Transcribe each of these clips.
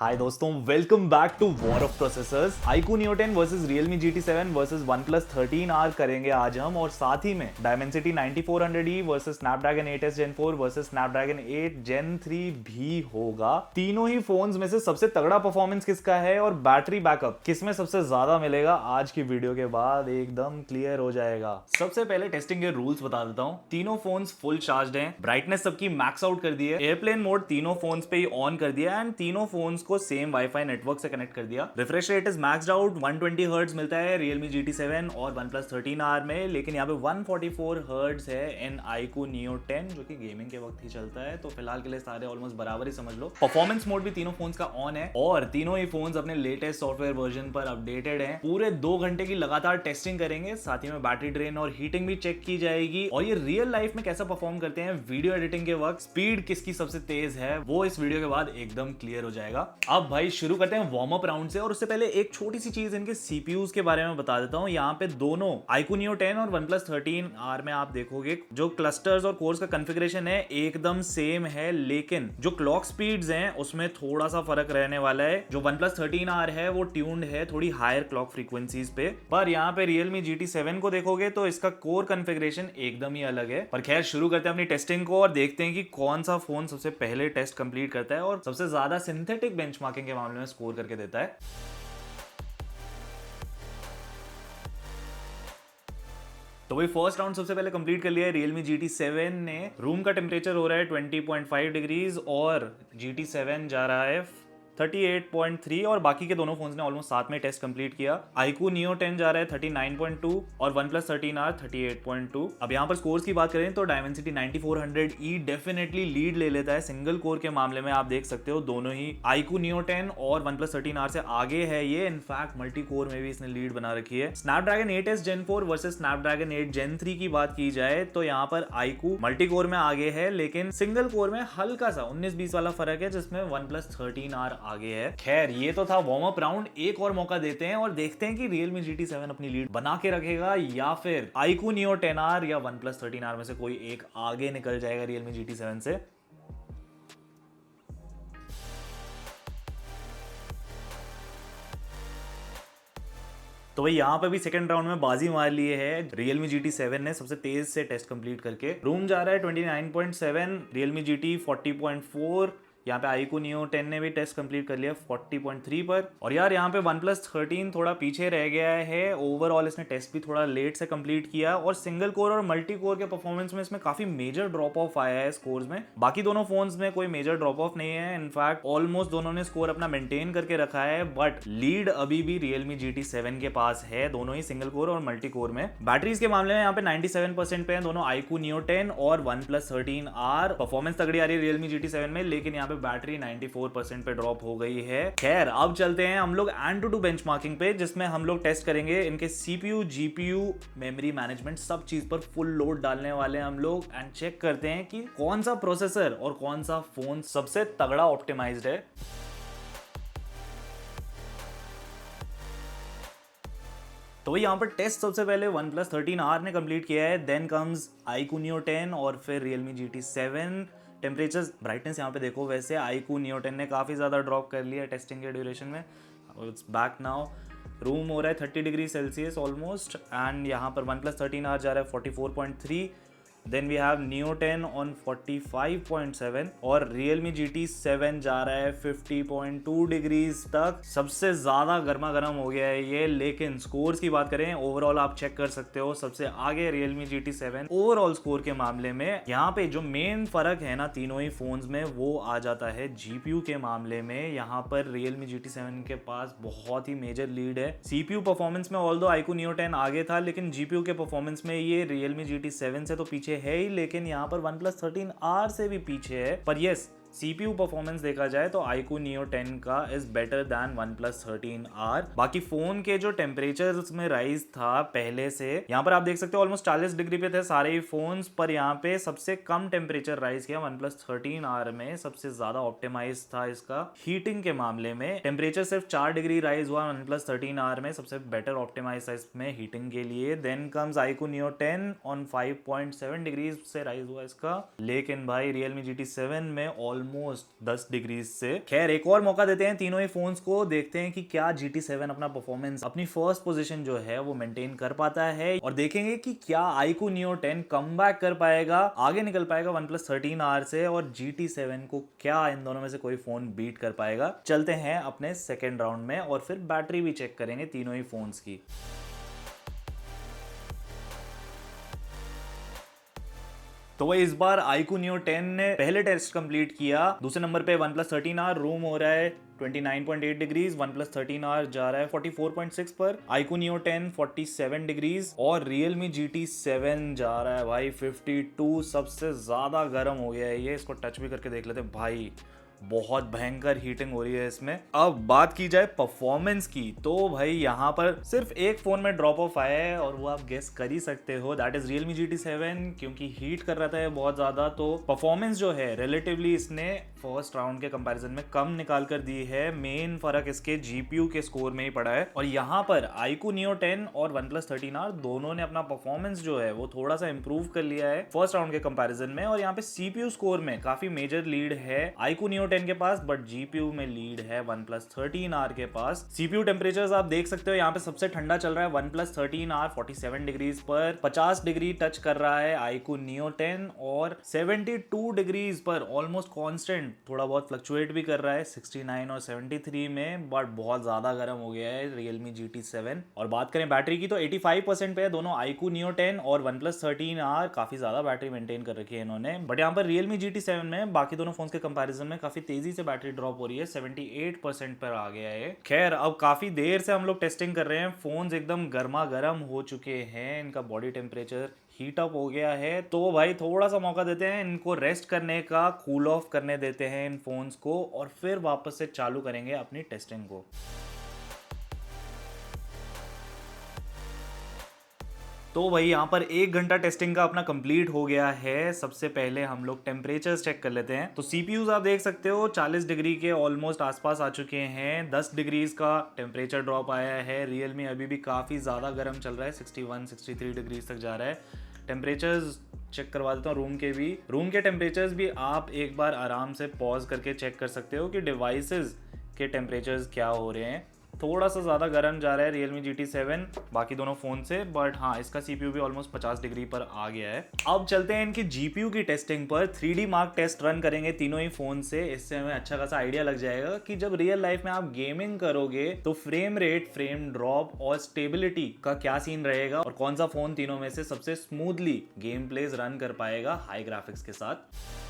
हाय दोस्तों, welcome back to war of processors. iQOO Neo 10 versus Realme GT7 versus OnePlus 13R करेंगे आज हम, और साथ ही में Dimensity 9400E versus Snapdragon 8s Gen 4 versus Snapdragon 8 Gen 3 भी होगा। तीनों ही फोन्स में से सबसे तगड़ा परफॉर्मेंस किसका है और बैटरी बैकअप किसमें सबसे ज्यादा मिलेगा, आज की वीडियो के बाद एकदम क्लियर हो जाएगा। सबसे पहले टेस्टिंग के रूल्स बता देता हूँ। तीनों फोन्स फुल चार्ज हैं, ब्राइटनेस सबकी मैक्स आउट कर दी है, एयरप्लेन मोड तीनों फोन्स पे ही ऑन कर दिया एंड तीनों फोन्स को सेम वाईफाई नेटवर्क से कनेक्ट कर दिया। Refresh rate is maxed out, 120 hertz मिलता है Realme GT7 और OnePlus 13R में, लेकिन यहाँ पे 144 हर्ट्ज है इन iQOO Neo 10 जो कि गेमिंग के वक्त ही चलता है। तो फिलहाल के लिए सारे ऑलमोस्ट बराबर ही समझ लो। परफॉर्मेंस मोड भी तीनों फोन्स का ऑन है और तीनों ही फोन्स अपने लेटेस्ट सॉफ्टवेयर वर्जन पर अपडेटेड हैं। पूरे 2 घंटे की लगातार टेस्टिंग करेंगे, साथ ही में बैटरी ड्रेन और हीटिंग भी चेक की जाएगी और ये रियल लाइफ में कैसा परफॉर्म करते हैं वीडियो एडिटिंग के वक्त, स्पीड किसकी सबसे तेज है वो इस वीडियो के बाद एकदम क्लियर हो जाएगा। अब भाई शुरू करते हैं वार्म अप राउंड से, और उससे पहले एक छोटी सी चीज इनके सीपीयूज के बारे में बता देता हूं। यहाँ पे दोनों iQOO Neo 10 और OnePlus 13R में आप देखोगे जो क्लस्टर्स और कोर्स का कॉन्फ़िगरेशन है एकदम सेम है, लेकिन जो क्लॉक स्पीड्स हैं उसमें थोड़ा सा फर्क रहने वाला है। जो OnePlus 13R है वो ट्यून्ड है थोड़ी हायर क्लॉक फ्रीक्वेंसीज पे, पर यहाँ पे Realme GT7 को देखोगे तो इसका कोर कॉन्फ़िगरेशन एकदम ही अलग है। पर खैर शुरू करते हैं अपनी टेस्टिंग को और देखते हैं कि कौन सा फोन सबसे पहले टेस्ट कंप्लीट करता है और सबसे ज्यादा सिंथेटिक बेंचमार्किंग के मामले में स्कोर करके देता है। तो वही फर्स्ट राउंड सबसे पहले कंप्लीट कर लिया है Realme GT7 ने। रूम का टेम्परेचर हो रहा है 20.5 डिग्रीज और GT7 जा रहा है 38.3 और बाकी के दोनों फोन्स ने ऑलमोस्ट साथ में टेस्ट कंप्लीट किया। iQOO Neo 10 जा रहा है 39.2 और OnePlus 13R 38.2। अब यहाँ पर स्कोर्स की बात करें तो Dimensity 9400E डेफिनेटली लीड ले लेता है सिंगल कोर के मामले में। आप देख सकते हो दोनों ही iQOO Neo 10 और OnePlus 13R से आगे है ये, इनफैक्ट मल्टी कोर में भी इसने लीड बना रखी है। Snapdragon 8s Gen 4 versus Snapdragon 8 Gen 3 की बात की जाए तो यहाँ पर iQOO मल्टी कोर में आगे है, लेकिन सिंगल कोर में हल्का सा 19-20 वाला फर्क है जिसमें OnePlus 13R आगे है। खैर ये तो था वार्म अप राउंड, एक और मौका देते हैं और देखते हैं कि Realme GT7 अपनी लीड बना के रखेगा या फिर iQOO Neo 10R या OnePlus 13R में से कोई एक आगे निकल जाएगा Realme GT7 से। तो भाई यहाँ पे भी सेकंड राउंड में बाजी मार लिए है Realme GT7 ने सबसे तेज से टेस्ट कंप्लीट करके। रूम जा रहा है 29.7, Realme GT 40.4, यहाँ पे iQOO Neo 10 ने भी टेस्ट कंप्लीट कर लिया 40.3 पर। और यार यहाँ पे OnePlus 13 थोड़ा पीछे रह गया है, ओवरऑल इसने टेस्ट भी थोड़ा लेट से कंप्लीट किया और सिंगल कोर और मल्टी कोर के परफॉर्मेंस में इसमें काफी मेजर ड्रॉप ऑफ आया है स्कोर्स में। बाकी दोनों फोन्स में कोई मेजर ड्रॉप ऑफ नहीं है, इनफैक्ट ऑलमोस्ट दोनों ने स्कोर अपना मेंटेन करके रखा है, बट लीड अभी भी Realme GT7 के पास है, दोनों ही सिंगल कोर और मल्टी कोर में। बैटरीज के मामले में यहाँ पे 97% पे है दोनों iQOO Neo 10 और OnePlus 13R। परफॉर्मेंस तगड़ी आ रही है Realme GT7 में, लेकिन यहाँ पे बैटरी 94% पे ड्रॉप हो गई है। खैर अब चलते हैं हम लोग AnTuTu बेंचमार्किंग पे, जिसमें हम लोग टेस्ट करेंगे इनके CPU, GPU, मेमोरी मैनेजमेंट, सब चीज पर फुल लोड डालने वाले हैं हम लोग एंड चेक करते हैं कि कौन सा प्रोसेसर और कौन सा फोन सबसे तगड़ा ऑप्टिमाइज्ड है। तो यहाँ पर टेस्ट सबसे पहले OnePlus 13R ने कंप्लीट किया है, देन कम्स iQOO Neo 10 और फिर Realme GT7। टेम्परेचर ब्राइटनेस यहाँ पे देखो, वैसे iQOO Neo 10 ने काफ़ी ज़्यादा ड्रॉप कर लिया टेस्टिंग के ड्यूरेशन में। It's back now. रूम हो रहा है 30 डिग्री सेल्सियस ऑलमोस्ट एंड यहाँ पर OnePlus 13R जा रहा है 44.3। Then we have Neo 10 on 45.7 और Realme GT7 जा रहा है 50.2 डिग्रीज तक। सबसे ज़्यादा गर्मा गर्म हो गया है ये, लेकिन स्कोर्स की बात करें ओवरऑल आप चेक कर सकते हो सबसे आगे Realme GT7 ओवरऑल स्कोर के मामले में। यहाँ पे जो मेन फर्क है ना तीनों ही फोन्स में वो आ जाता है GPU के मामले में। यहाँ पर Realme GT7 के पास बहुत ही मेजर लीड है। CPU परफॉर्मेंस में ऑल्दो iQOO Neo 10 आगे था, लेकिन GPU के परफॉर्मेंस में ये Realme GT7 से तो पीछे है ही, लेकिन यहाँ पर OnePlus 13R से भी पीछे है। पर यस, CPU परफॉर्मेंस देखा जाए तो iQOO Neo 10 का is better than OnePlus 13R। बाकी फोन के जो टेम्परेचर में राइज था पहले से, यहाँ पर आप देख सकते हो ऑलमोस्ट 40 डिग्री पे थे सारे ही फोन्स, पर यहाँ पे सबसे कम टेम्परेचर राइज किया OnePlus 13R में। सबसे ज्यादा ऑप्टिमाइज था इसका हीटिंग के मामले में, टेम्परेचर सिर्फ 4 डिग्री राइज हुआ OnePlus 13R में, सबसे बेटर ऑप्टिमाइज था इसमें हीटिंग के लिए। Then comes iQOO Neo 10 on 5.7 degree से राइज हुआ इसका, लेकिन भाई Realme GT7 में ऑलमोस्ट 10 डिग्री से। खैर एक और मौका देते हैं तीनों ही फोन्स को, देखते हैं कि क्या GT7 अपना परफॉर्मेंस अपनी फर्स्ट पोजीशन जो है वो मेंटेन कर पाता है, और देखेंगे कि क्या iQOO Neo 10 कमबैक कर पाएगा, आगे निकल पाएगा OnePlus 13R से, और GT7 को क्या इन दोनों में से कोई फोन बीट कर पाएगा। चलते हैं अपने सेकेंड राउंड में और फिर बैटरी भी चेक करेंगे तीनों ही फोन्स की। तो वही इस बार iQOO Neo 10 ने पहले टेस्ट कंप्लीट किया। दूसरे नंबर पे OnePlus 13R रूम हो रहा है 29.8 डिग्रीज, OnePlus 13R जा रहा है 44.6 पर, iQOO Neo 10 47 डिग्रीज, और Realme GT7 जा रहा है भाई 52। सबसे ज्यादा गर्म हो गया है ये, इसको टच भी करके देख लेते हैं भाई, बहुत भयंकर हीटिंग हो रही है इसमें। अब बात की जाए परफॉर्मेंस की, तो भाई यहाँ पर सिर्फ एक फोन में ड्रॉप ऑफ आया है, और वो आप गेस कर ही सकते हो, दैट इज Realme GT7, क्योंकि हीट कर रहा था ये बहुत ज्यादा। तो परफॉर्मेंस जो है रिलेटिवली इसने फर्स्ट राउंड के कंपैरिजन में कम निकाल कर दी है। मेन फर्क इसके जीपीयू के स्कोर में ही पड़ा है, और यहाँ पर iQOO Neo 10 और OnePlus 13R दोनों ने अपना परफॉर्मेंस जो है वो थोड़ा सा इंप्रूव कर लिया है फर्स्ट राउंड के कंपैरिजन में, और यहाँ पे सीपीयू स्कोर में काफी मेजर लीड है iQOO Neo 10 के पास, बट जीपीयू में लीड है OnePlus 13R के पास। सीपीयू टेम्परेचर्स आप देख सकते हो, यहाँ पे सबसे ठंडा चल रहा है OnePlus 13R 47 डिग्रीज पर, 50 डिग्री टच कर रहा है iQOO Neo 10, और 72 डिग्रीज पर ऑलमोस्ट कांस्टेंट, थोड़ा बहुत फ्लक्चुएट भी कर रहा है 69 और 73 में, बट बहुत ज्यादा गर्म हो गया है Realme GT7। और बात करें बैटरी की तो 85% पे है दोनों iQOO Neo 10 और OnePlus 13R, काफी ज्यादा बैटरी मेंटेन कर रखी है इन्होंने। बट यहाँ पर Realme GT7 में बाकी दोनों फोन्स के कंपैरिजन में काफी तेजी से बैटरी ड्रॉप हो रही है, 78% पर आ गया है। खैर अब काफी देर से हम लोग टेस्टिंग कर रहे हैं, फोन्स एकदम गर्मा गर्म हो चुके हैं, इनका बॉडी टेम्परेचर हीट अप हो गया है, तो भाई थोड़ा सा मौका देते हैं इनको रेस्ट करने का, कूल ऑफ करने देते हैं इन फोन्स को, और फिर वापस से चालू करेंगे अपनी टेस्टिंग को। तो भाई यहाँ पर 1 घंटा टेस्टिंग का अपना कंप्लीट हो गया है। सबसे पहले हम लोग टेम्परेचर्स चेक कर लेते हैं। तो सीपीयूज आप देख सकते हो 40 डिग्री के ऑलमोस्ट आसपास आ चुके हैं, 10 डिग्रीज का टेम्परेचर ड्रॉप आया है। Realme अभी भी काफ़ी ज़्यादा गर्म चल रहा है, 61-63 डिग्रीज तक जा रहा है। टेम्परेचर्स चेक करवा देता हूँ रूम के भी। रूम के टेम्परेचर्स भी आप एक बार आराम से पॉज करके चेक कर सकते हो कि डिवाइसेस के टेम्परेचर्स क्या हो रहे हैं। थोड़ा सा ज़्यादा गर्म जा रहा है Realme GT7 बाकी दोनों फ़ोन से, बट हाँ इसका CPU भी ऑलमोस्ट 50 डिग्री पर आ गया है। अब चलते हैं इनकी GPU की टेस्टिंग पर। 3D मार्क टेस्ट रन करेंगे तीनों ही फ़ोन से, इससे हमें अच्छा खासा आइडिया लग जाएगा कि जब रियल लाइफ में आप गेमिंग करोगे तो फ्रेम रेट, फ्रेम ड्रॉप और स्टेबिलिटी का क्या सीन रहेगा, और कौन सा फ़ोन तीनों में से सबसे स्मूथली गेम प्लेज रन कर पाएगा हाई ग्राफिक्स के साथ।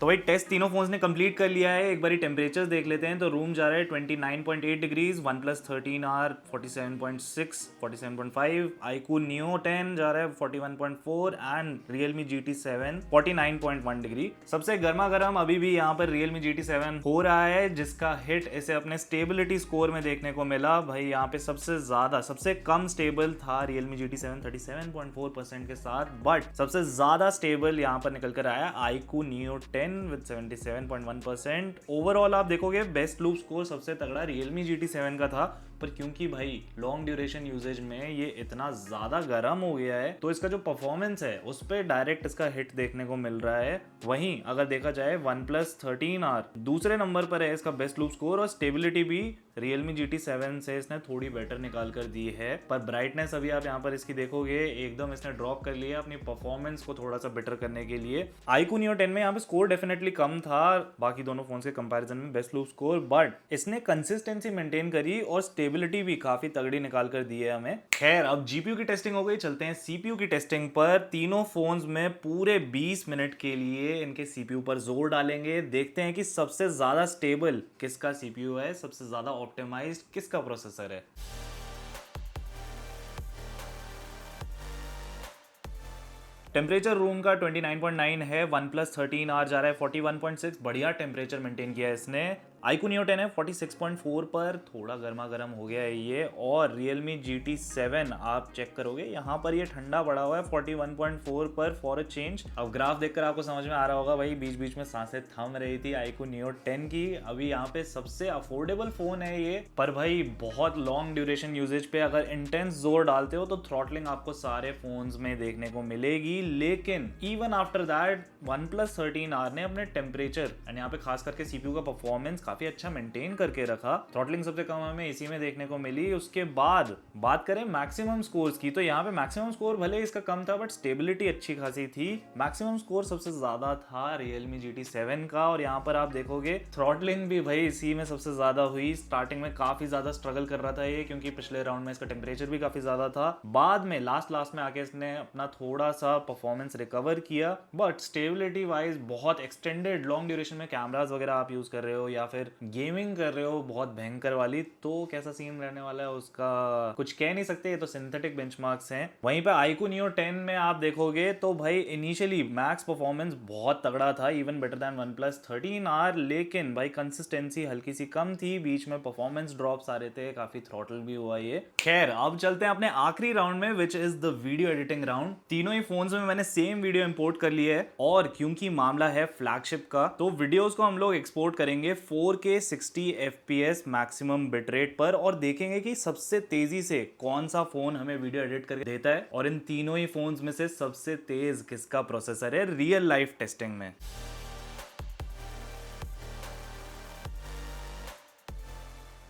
तो भाई टेस्ट तीनों फोन्स ने कंप्लीट कर लिया है। एक बारी टेम्परेचर्स देख लेते हैं। तो रूम जा रहा है 29.8 degrees, OnePlus 13R 47.6, 47.5, iQOO Neo 10 जा रहा है 41.4 एंड Realme GT7 49.1 डिग्री। सबसे गर्मा गर्म अभी भी यहाँ पर Realme GT7 हो रहा है, जिसका हिट इसे अपने स्टेबिलिटी स्कोर में देखने को मिला। भाई यहाँ पे सबसे कम स्टेबल था Realme GT7 37.4% के साथ, बट सबसे ज्यादा स्टेबल यहाँ पर निकल कर आया iQOO Neo 10 with 77.1%। ओवरऑल आप देखोगे बेस्ट लूप स्कोर सबसे तगड़ा Realme GT7 का था, पर क्योंकि भाई लॉन्ग ड्यूरेशन यूजेज में ये इतना ज्यादा गर्म हो गया है तो इसका जो परफॉर्मेंस है उस पर डायरेक्ट इसका हिट देखने को मिल रहा है। वहीं अगर देखा जाए OnePlus 13R दूसरे नंबर पर है इसका बेस्ट लूप स्कोर, और स्टेबिलिटी भी Realme GT7 से इसने थोड़ी बेटर निकाल कर दी है। पर ब्राइटनेस अभी आप यहाँ पर इसकी देखोगे एकदम इसने ड्रॉप कर लिया अपनी परफॉर्मेंस को थोड़ा सा बेटर करने के लिए। iQOO Neo 10 में यहाँ पे स्कोर डेफिनेटली कम था बाकी दोनों फोन के कंपैरिजन में बेस्ट लूप स्कोर, बट इसने कंसिस्टेंसी मेंटेन करी और स्टेबिलिटी भी काफी तगड़ी निकाल कर दी है हमें। खैर अब जीपीयू की टेस्टिंग हो गई, चलते हैं सीपीयू की टेस्टिंग पर। तीनों फोन्स में पूरे 20 मिनट के लिए इनके सीपीयू पर जोर डालेंगे, देखते हैं कि सबसे ज्यादा स्टेबल किसका सीपीयू है, सबसे ज्यादा ऑप्टिमाइज्ड किसका प्रोसेसर है। टेम्परेचर रूम का 29.9 है, OnePlus 13R जा रहा है 41.6, बढ़िया टेम्परेचर मेंटेन किया है इसने। iQOO Neo 10 है 46.4 पर, थोड़ा गर्मा गर्म हो गया है ये। और Realme GT7 आप चेक करोगे यहाँ पर ये ठंडा पड़ा हुआ है 41.4 पर फॉर अ चेंज। अब ग्राफ देखकर आपको समझ में आ रहा होगा भाई, बीच बीच में सांसें थम रही थी iQOO Neo 10 की। अभी यहाँ पे सबसे अफोर्डेबल फोन है ये, पर भाई बहुत लॉन्ग ड्यूरेशन यूजेज पे अगर इंटेंस जोर डालते हो तो थ्रॉटलिंग आपको सारे फोन्स में देखने को मिलेगी। लेकिन even after that OnePlus 13R ने अपने टेम्परेचर एंड यहाँ पे खास करके सीपीयू का परफॉर्मेंस काफी अच्छा मेंटेन करके रखा। थ्रॉटलिंग सबसे कम हमें इसी में देखने को मिली। उसके बाद बात करें मैक्सिमम स्कोर्स की, तो यहाँ पे मैक्सिमम स्कोर भले इसका कम था बट स्टेबिलिटी अच्छी खासी थी। मैक्सिमम स्कोर सबसे ज्यादा था Realme GT7 का, और यहाँ पर आप देखोगे थ्रॉटलिंग भी भाई इसी में सबसे ज्यादा हुई। स्टार्टिंग में काफी ज्यादा स्ट्रगल कर रहा था ये, क्योंकि पिछले राउंड में इसका टेम्परेचर भी काफी ज्यादा था। बाद में लास्ट में आके इसने अपना थोड़ा सा परफॉर्मेंस रिकवर किया, बट स्टेबिलिटी वाइज बहुत एक्सटेंडेड लॉन्ग ड्यूरेशन में कैमरास वगैरह आप यूज कर रहे हो या फिर गेमिंग कर रहे हो बहुत भयंकर वाली, तो कैसा सीन रहने वाला है उसका कुछ कह नहीं सकते। ये तो सिंथेटिक बेंचमार्क्स हैं। वहीं पे iQOO Neo 10 में आप देखोगे तो भाई इनिशियली मैक्स परफॉर्मेंस बहुत तगड़ा था, even better than OnePlus 13R, लेकिन भाई कंसिस्टेंसी हल्की सी कम थी, बीच में परफॉर्मेंस ड्रॉप्स आ रहे थे, काफी थ्रॉटल भी हुआ ये। खैर अब चलते हैं अपने आखिरी राउंड में, which is the video editing round. तीनों ही फोन्स में मैंने सेम वीडियो इंपोर्ट कर लिया है, और क्योंकि मामला है फ्लैगशिप का तो वीडियोस को हम लोग एक्सपोर्ट करेंगे 4K 60 FPS मैक्सिमम बिटरेट पर, और देखेंगे कि सबसे तेजी से कौन सा फोन हमें वीडियो एडिट करके देता है, और इन तीनों ही फोन्स में से सबसे तेज किसका प्रोसेसर है रियल लाइफ टेस्टिंग में।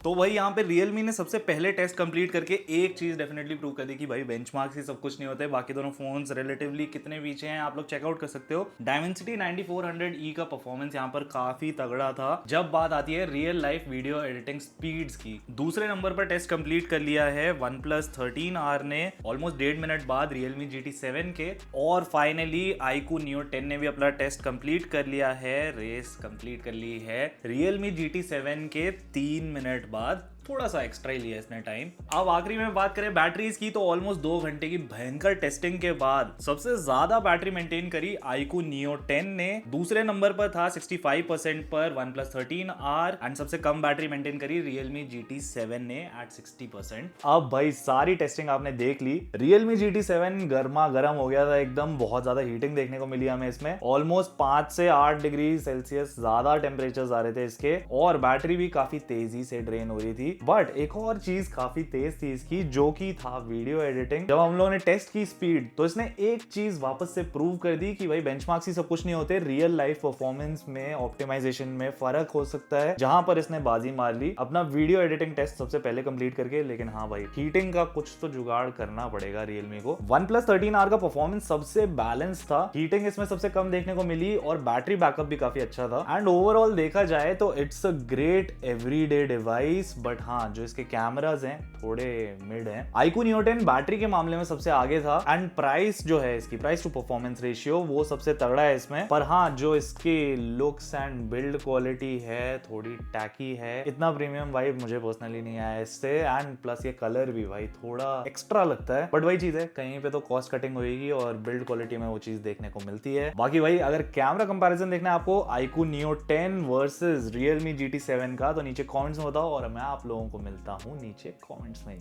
तो वही यहाँ पे Realme ने सबसे पहले टेस्ट कंप्लीट करके एक चीज डेफिनेटली प्रूव कर दी कि भाई बेंचमार्क्स ही सब कुछ नहीं होते। बाकी दोनों फोन्स रिलेटिवली कितने पीछे हैं आप लोग चेकआउट कर सकते हो। Dimensity 9400E का परफॉर्मेंस यहाँ पर काफी तगड़ा था जब बात आती है real life video editing speeds की। दूसरे नंबर पर टेस्ट कंप्लीट कर लिया है OnePlus 13R ने ऑलमोस्ट 1.5 मिनट बाद Realme GT7 के। और फाइनली iQOO Neo 10 ने भी अपना टेस्ट कंप्लीट कर लिया है, रेस कंप्लीट कर ली है Realme GT7 के 3 मिनट बाद। थोड़ा सा एक्स्ट्रा ही लिया इसने टाइम। अब आखिरी में बात करें बैटरीज की, तो ऑलमोस्ट 2 घंटे की भयंकर टेस्टिंग के बाद सबसे ज्यादा बैटरी मेंटेन करी iQOO Neo 10 ने। दूसरे नंबर पर था 65% पर OnePlus 13R, एंड सबसे कम बैटरी मेंटेन करी Realme GT7 ने एट 60%। अब भाई सारी टेस्टिंग आपने देख ली। Realme GT7 गर्मा गर्म हो गया था एकदम, बहुत ज्यादा हीटिंग देखने को मिली हमें इसमें। ऑलमोस्ट 5 से 8 डिग्री सेल्सियस ज्यादा टेम्परेचर आ रहे थे इसके, और बैटरी भी काफी तेजी से ड्रेन हो रही थी। बट एक और चीज काफी तेज थी इसकी, जो कि था वीडियो एडिटिंग। जब हम लोगों ने टेस्ट की स्पीड, तो इसने एक चीज वापस से प्रूव कर दी कि भाई बेंचमार्क्स ही सब कुछ नहीं होते, रियल लाइफ परफॉर्मेंस में ऑप्टिमाइजेशन में फर्क हो सकता है, जहां पर इसने बाजी मार ली अपना वीडियो एडिटिंग टेस्ट सबसे पहले कंप्लीट करके। लेकिन हाँ भाई, हीटिंग का कुछ तो जुगाड़ करना पड़ेगा Realme को। OnePlus 13R का परफॉर्मेंस सबसे बैलेंस था, हीटिंग इसमें सबसे कम देखने को मिली, और बैटरी बैकअप भी काफी अच्छा था। एंड ओवरऑल देखा जाए तो it's a great everyday device. But हाँ, जो इसके कैमराज हैं थोड़े मिड हैं। iQOO Neo 10 बैटरी के मामले में सबसे आगे था, एंड प्राइस जो है इसकी, प्राइस टू परफॉर्मेंस रेशियो, वो सबसे तगड़ा है इसमें। पर हाँ, जो इसकी लुक्स एंड बिल्ड क्वालिटी है थोड़ी टैकी है, इतना प्रीमियम वाइब मुझे पर्सनली नहीं आया इससे। एंड प्लस ये कलर भी भाई थोड़ा एक्स्ट्रा लगता है, बट वही चीज है, कहीं पे तो कॉस्ट कटिंग होगी और बिल्ड क्वालिटी में वो चीज देखने को मिलती है। बाकी भाई अगर कैमरा कंपैरिजन देखना है आपको iQOO Neo 10 versus Realme GT7 का, तो नीचे कमेंट्स में बताओ, और मैं आप लोगों को मिलता हूँ नीचे कमेंट्स में।